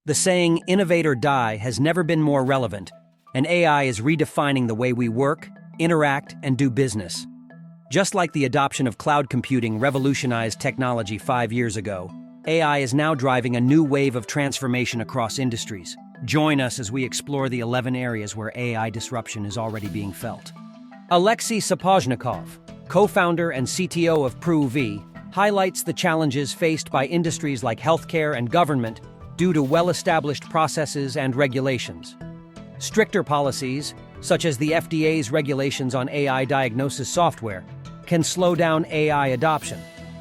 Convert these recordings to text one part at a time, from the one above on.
The saying, "innovate or die," has never been more relevant, and AI is redefining the way we work, interact, and do business. Just like the adoption of cloud computing revolutionized technology 5 years ago, AI is now driving a new wave of transformation across industries. Join us as we explore the 11 areas where AI disruption is already being felt. Alexei Sapozhnikov, co-founder and CTO of PRU-V, highlights the challenges faced by industries like healthcare and government due to well-established processes and regulations. Stricter policies, such as the FDA's regulations on AI diagnosis software, can slow down AI adoption.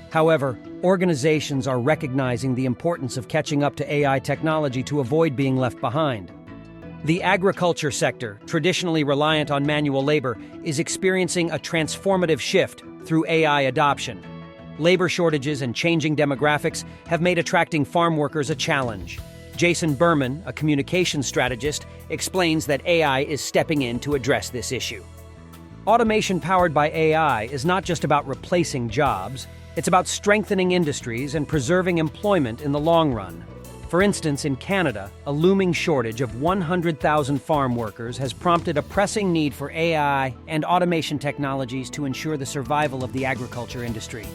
However, organizations are recognizing the importance of catching up to AI technology to avoid being left behind. The agriculture sector, traditionally reliant on manual labor, is experiencing a transformative shift through AI adoption. Labor shortages and changing demographics have made attracting farm workers a challenge. Jason Berman, a communications strategist, explains that AI is stepping in to address this issue. Automation powered by AI is not just about replacing jobs, it's about strengthening industries and preserving employment in the long run. For instance, in Canada, a looming shortage of 100,000 farm workers has prompted a pressing need for AI and automation technologies to ensure the survival of the agriculture industry.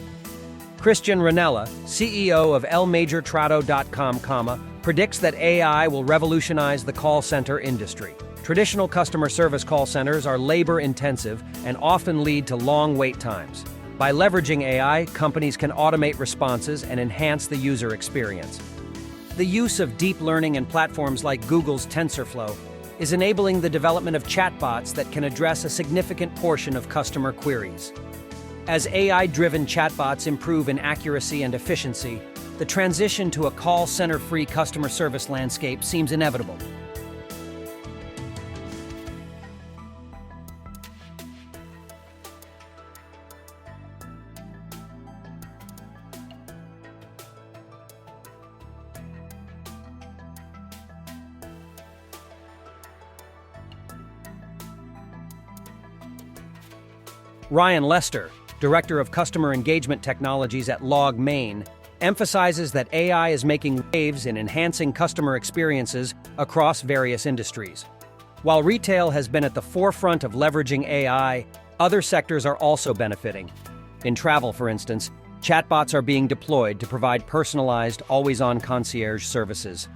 Christian Ranella, CEO of elmajortrato.com, predicts that AI will revolutionize the call center industry. Traditional customer service call centers are labor-intensive and often lead to long wait times. By leveraging AI, companies can automate responses and enhance the user experience. The use of deep learning and platforms like Google's TensorFlow is enabling the development of chatbots that can address a significant portion of customer queries. As AI-driven chatbots improve in accuracy and efficiency, the transition to a call center-free customer service landscape seems inevitable. Ryan Lester, Director of Customer Engagement Technologies at Log Main, emphasizes that AI is making waves in enhancing customer experiences across various industries. While retail has been at the forefront of leveraging AI, other sectors are also benefiting. In travel, for instance, chatbots are being deployed to provide personalized, always-on concierge services.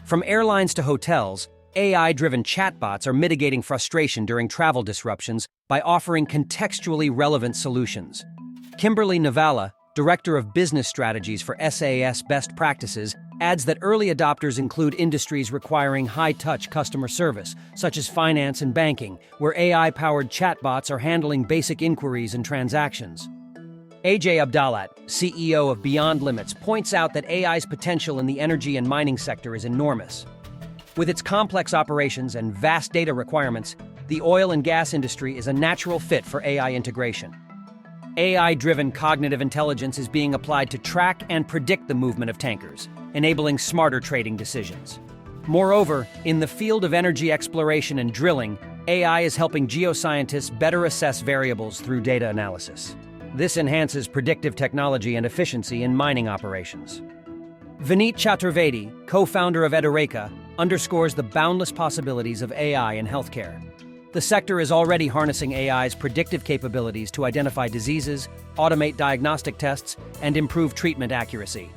From airlines to hotels, AI-driven chatbots are mitigating frustration during travel disruptions by offering contextually relevant solutions. Kimberly Navala, Director of Business Strategies for SAS Best Practices, adds that early adopters include industries requiring high-touch customer service, such as finance and banking, where AI-powered chatbots are handling basic inquiries and transactions. Ajay Abdalat, CEO of Beyond Limits, points out that AI's potential in the energy and mining sector is enormous. With its complex operations and vast data requirements, the oil and gas industry is a natural fit for AI integration. AI-driven cognitive intelligence is being applied to track and predict the movement of tankers, enabling smarter trading decisions. Moreover, in the field of energy exploration and drilling, AI is helping geoscientists better assess variables through data analysis. This enhances predictive technology and efficiency in mining operations. Vineet Chaturvedi, co-founder of Edureka, underscores the boundless possibilities of AI in healthcare. The sector is already harnessing AI's predictive capabilities to identify diseases, automate diagnostic tests, and improve treatment accuracy.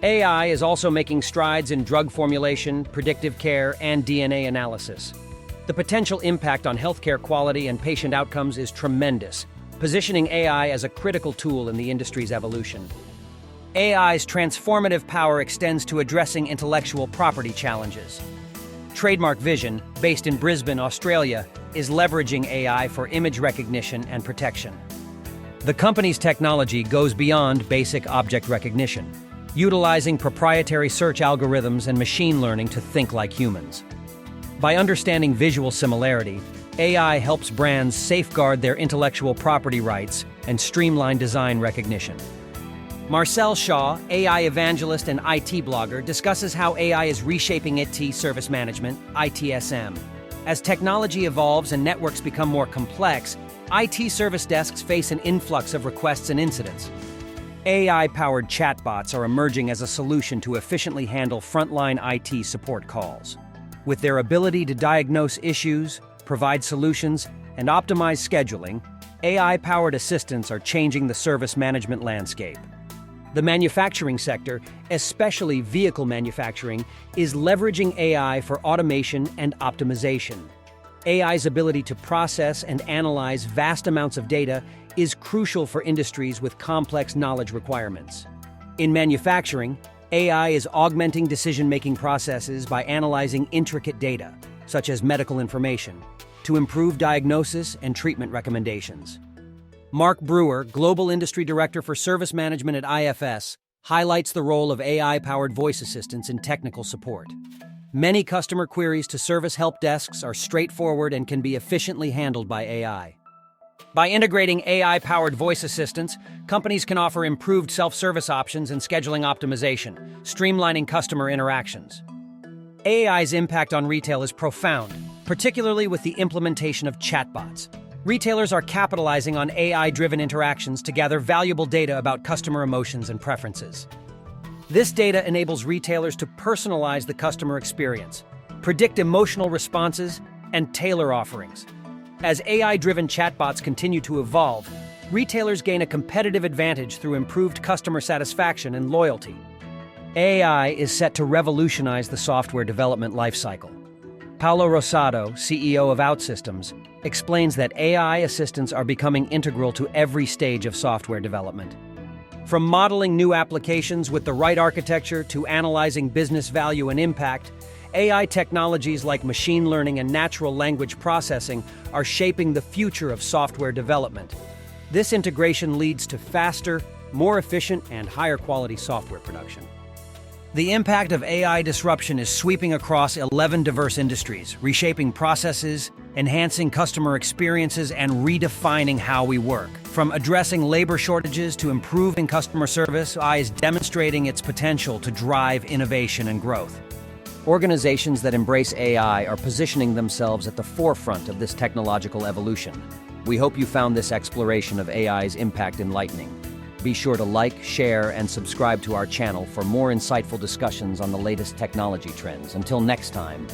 AI is also making strides in drug formulation, predictive care, and DNA analysis. The potential impact on healthcare quality and patient outcomes is tremendous, positioning AI as a critical tool in the industry's evolution. AI's transformative power extends to addressing intellectual property challenges. Trademark Vision, based in Brisbane, Australia, is leveraging AI for image recognition and protection. The company's technology goes beyond basic object recognition, utilizing proprietary search algorithms and machine learning to think like humans. By understanding visual similarity, AI helps brands safeguard their intellectual property rights and streamline design recognition. Marcel Shaw, AI evangelist and IT blogger, discusses how AI is reshaping IT service management, ITSM. As technology evolves and networks become more complex, IT service desks face an influx of requests and incidents. AI-powered chatbots are emerging as a solution to efficiently handle frontline IT support calls. With their ability to diagnose issues, provide solutions, and optimize scheduling, AI-powered assistants are changing the service management landscape. The manufacturing sector, especially vehicle manufacturing, is leveraging AI for automation and optimization. AI's ability to process and analyze vast amounts of data is crucial for industries with complex knowledge requirements. In manufacturing, AI is augmenting decision-making processes by analyzing intricate data, such as medical information, to improve diagnosis and treatment recommendations. Mark Brewer, Global Industry Director for Service Management at IFS, highlights the role of AI-powered voice assistants in technical support. Many customer queries to service help desks are straightforward and can be efficiently handled by AI. By integrating AI-powered voice assistants, companies can offer improved self-service options and scheduling optimization, streamlining customer interactions. AI's impact on retail is profound, particularly with the implementation of chatbots. Retailers are capitalizing on AI-driven interactions to gather valuable data about customer emotions and preferences. This data enables retailers to personalize the customer experience, predict emotional responses, and tailor offerings. As AI-driven chatbots continue to evolve, retailers gain a competitive advantage through improved customer satisfaction and loyalty. AI is set to revolutionize the software development lifecycle. Paulo Rosado, CEO of OutSystems, explains that AI assistants are becoming integral to every stage of software development. From modeling new applications with the right architecture to analyzing business value and impact, AI technologies like machine learning and natural language processing are shaping the future of software development. This integration leads to faster, more efficient, and higher quality software production. The impact of AI disruption is sweeping across 11 diverse industries, reshaping processes, enhancing customer experiences, and redefining how we work. From addressing labor shortages to improving customer service, AI is demonstrating its potential to drive innovation and growth. Organizations that embrace AI are positioning themselves at the forefront of this technological evolution. We hope you found this exploration of AI's impact enlightening. Be sure to like, share, and subscribe to our channel for more insightful discussions on the latest technology trends. Until next time,